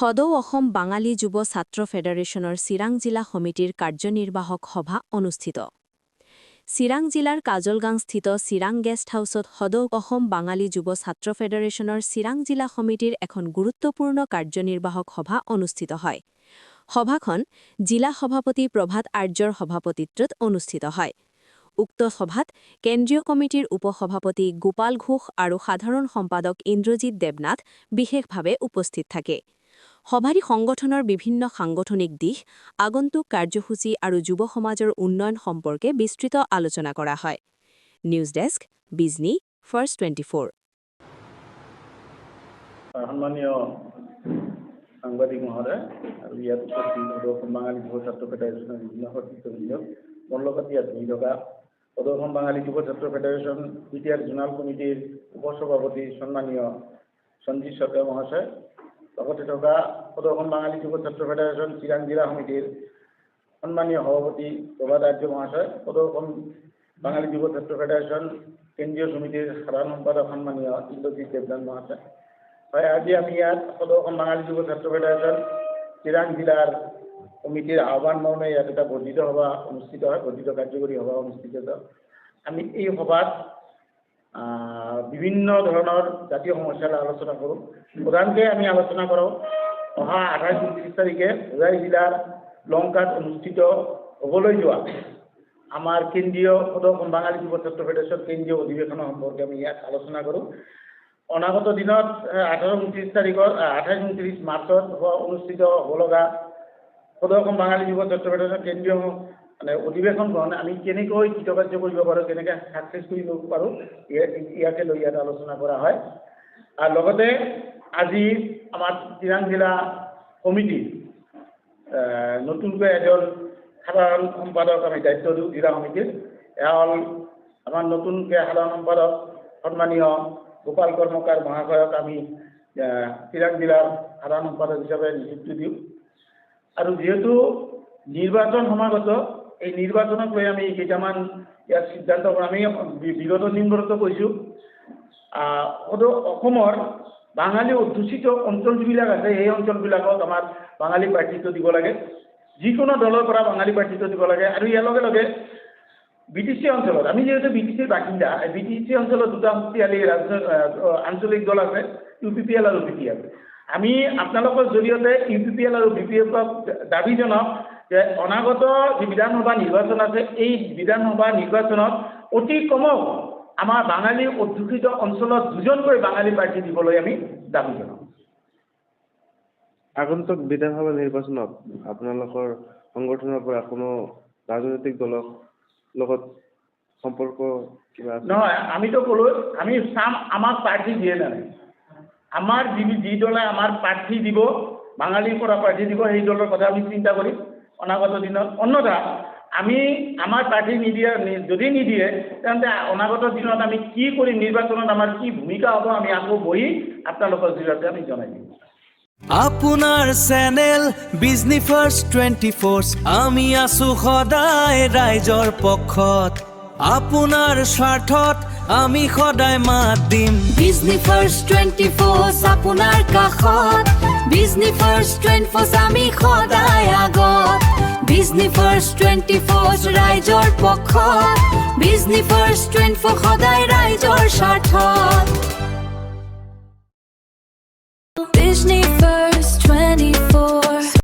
সদৌ অসম বাঙালী যুৱ ছাত্ৰ ফেডাৰেশ্যনৰ চিৰাং জিলা সমিতিৰ কাৰ্যনিৰ্বাহক সভা অনুষ্ঠিত। চিৰাং জিলাৰ কাজলগাংস্থিত চিৰাং গেষ্ট হাউচত সদৌ অসম বাঙালী যুৱ ছাত্ৰ ফেডাৰেশ্যনৰ চিৰাং জিলা সমিতিৰ এখন গুৰুত্বপূৰ্ণ কাৰ্যনিৰ্বাহক সভা অনুষ্ঠিত হয়। সভাখন জিলা সভাপতি প্ৰভাত আৰ্যৰ সভাপতিত্বত অনুষ্ঠিত হয়। উক্ত সভাত কেন্দ্ৰীয় কমিটিৰ উপসভাপতি গোপাল ঘোষ আৰু সাধাৰণ সম্পাদক ইন্দ্ৰজিৎ দেৱনাথ বিশেষভাৱে উপস্থিত থাকে। সভাৰী সংগঠনৰ বিভিন্ন সাংগঠনিক দিশ, আগন্তুক কাৰ্যসূচী আৰু যুৱ সমাজৰ উন্নয়ন সম্পৰ্কে বিস্তৃত আলোচনা কৰা হয়। News desk, Bijni, first 24। সন্মানীয় সাংবাদিক মহোদয় আৰু ইয়াত উপস্থিত অসম বাঙালী যুৱ ছাত্ৰ ফেডাৰেশ্যনৰ বিভিন্ন সদস্যবৃন্দ, মোৰ লগত ইয়াত বহি থকা সদৌ অসম বাঙালী যুৱ ছাত্ৰ ফেডাৰেশ্যন বিটিআৰ জোনাল কমিটিৰ উপসভাপতি সন্মানীয় সঞ্জীৱ চক্ৰ মহাশয়, লগতে থকা সদৌ অসম বাঙালী যুৱ ছাত্ৰ ফেডাৰেশ্যন চিৰাং জিলা সমিতিৰ সন্মানীয় সভাপতি প্ৰভাত আৰ্য মহাশয়, সদৌ অসম বাঙালী যুৱ ছাত্ৰ ফেডাৰেশ্যন কেন্দ্ৰীয় সমিতিৰ সাধাৰণ সম্পাদক সন্মানীয় ইন্দ্ৰজিৎ দেৱনাথ মহাশয়। হয়, আজি আমি ইয়াত সদৌ অসম বাঙালী যুৱ ছাত্ৰ ফেডাৰেশ্যন চিৰাং জিলাৰ কমিটিৰ আহ্বান মৰ্মে ইয়াত এটা বৰ্ধিত সভা অনুষ্ঠিত হয়, বৰ্ধিত কাৰ্যকৰী সভা অনুষ্ঠিত হয়। আমি এই সভাত বিভিন্ন ধৰণৰ জাতীয় সমস্যাৰ আলোচনা কৰোঁ। প্ৰধানকৈ আমি আলোচনা কৰোঁ অহা 28-29 তাৰিখে হোজাই জিলাৰ লংকাত অনুষ্ঠিত হ'বলৈ যোৱা আমাৰ কেন্দ্ৰীয় সদৌ অসম বাঙালী যুৱ ছাত্ৰ ফেডাৰেশ্যন কেন্দ্ৰীয় অধিৱেশনৰ সম্পৰ্কে আমি ইয়াত আলোচনা কৰোঁ। অনাগত দিনত 28-29 মাৰ্চত অনুষ্ঠিত হ'ব লগা সদৌ অসম বাঙালী যুৱ ছাত্ৰ ফেডাৰেশ্যন কেন্দ্ৰীয় অধিৱেশনখন আমি কেনেকৈ কৃতকাৰ্য কৰিব পাৰোঁ, কেনেকৈ ছাকচেছ কৰিব পাৰোঁ, ইয়াকে লৈ ইয়াত আলোচনা কৰা হয়। আৰু লগতে আজি আমাৰ চিৰাং জিলা সমিতি নতুনকৈ এজন সাধাৰণ সম্পাদক আমি দায়িত্ব দিওঁ জিলা সমিতিৰ। এয়া হ'ল আমাৰ নতুনকৈ সাধাৰণ সম্পাদক সন্মানীয় গোপাল কৰ্মকাৰ মহাশয়ক আমি চিৰাং জিলাৰ সাধাৰণ সম্পাদক হিচাপে নিযুক্তি দিওঁ। আৰু যিহেতু নিৰ্বাচন সমাগত, এই নিৰ্বাচনক লৈ আমি কেইটামান ইয়াত সিদ্ধান্ত আমি বিগত দিনবোৰতো কৈছোঁ, সদৌ অসমৰ বাঙালী অধ্যুষিত অঞ্চল যিবিলাক আছে সেই অঞ্চলবিলাকত আমাৰ বাঙালী প্ৰাৰ্থিত্ব দিব লাগে, যিকোনো দলৰ পৰা বাঙালী প্ৰাৰ্থিত্ব দিব লাগে। আৰু ইয়াৰ লগে লগে BTC অঞ্চলত, আমি যিহেতু BTCৰ বাসিন্দা, BTC অঞ্চলত দুটা শক্তিশালী আঞ্চলিক দল আছে, UPPL আৰু BPF। আমি আপোনালোকৰ জৰিয়তে UPPL আৰু BPFক দাবী জনাওঁ যে অনাগত যি বিধানসভা নিৰ্বাচন আছে, এই বিধানসভা নিৰ্বাচনত অতি কমেও আমাৰ বাঙালী অধ্যুষিত অঞ্চলত 2জনকৈ বাঙালী প্ৰাৰ্থী দিবলৈ আমি দাবী জনাওঁ। আগন্তুক বিধানসভা নিৰ্বাচনত আপোনালোকৰ সংগঠনৰ পৰা কোনো ৰাজনৈতিক দলৰ লগত সম্পৰ্ক কিবা আছে? নহয়, আমিতো ক'লো আমি চাম আমাক প্ৰাৰ্থী দিয়ে নাই। আমাৰ যি দলে আমাৰ প্ৰাৰ্থী দিব, বাঙালীৰ পৰা প্ৰাৰ্থী দিব, সেই দলৰ কথা আমি চিন্তা কৰিম অনাগত দিনত। অন্যথা আমি আমাৰ প্ৰাৰ্থী যদি নিদিয়ে তেন্তে অনাগত দিনত আমি কি কৰিম, নিৰ্বাচনত আমাৰ কি ভূমিকা হ'ব, আমি আকৌ বহি আপোনালোকৰ জৰিয়তে আমি জনাই দিম। আপোনাৰ চেনেল বিজনী ফাৰ্ষ্ট 24, আমি আছো সদায় ৰাইজৰ পক্ষত, আপোনাৰ স্বাৰ্থত আমি সদায় মাত দিম। বিজনী ফাৰ্ষ্ট 24 আপোনাৰ কাষত, বিজনী ফাৰ্ষ্ট 24 আমি সদায় আগত, বিজনী ফাৰ্ষ্ট 24 ৰাইজৰ পক্ষত, বিজনী ফাৰ্ষ্ট 24 সদায় ৰাইজৰ স্বাৰ্থত।